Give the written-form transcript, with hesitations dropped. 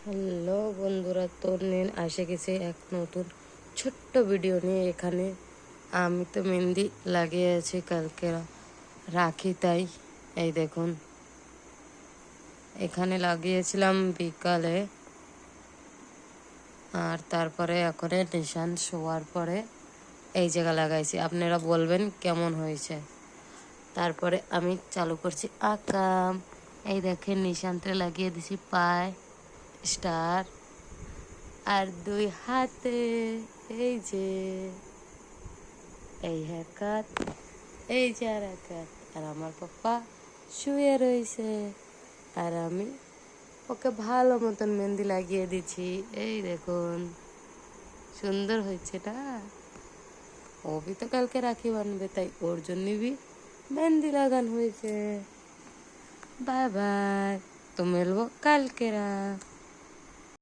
Hello বন্ধুরা, তো এসে গেছে এক নতুন ছোট্ট ভিডিও নিয়ে। এখানে আমি তো মেহেন্দি লাগিয়েছি কালকে রাখি, তাই এই দেখুন এখানে লাগিয়েছিলাম বিকালে, আর তারপরে এখন নিশান শোয়ার পরে এই জায়গা লাগাইছি। আপনারা বলবেন কেমন হয়েছে। তারপরে আমি চালু করছি আঁকাম। এই দেখেন নিশানটা লাগিয়ে দিছি পায় স্টার, আর দুই হাতে এই যে এই হাত, এই যে আর এক হাত। আর আমার পাপ্পা শুয়ে রয়েছে, আর আমি ওকে ভালো মতন মেহেন্দি লাগিয়ে দিচ্ছি। এই দেখুন সুন্দর হয়েছে না? ও বি তো কালকে রাখি বানবে, তাই ওর জন্য বি মেহেন্দি লাগানো হয়েছে। বাই বাই, তো মিলবো কালকে।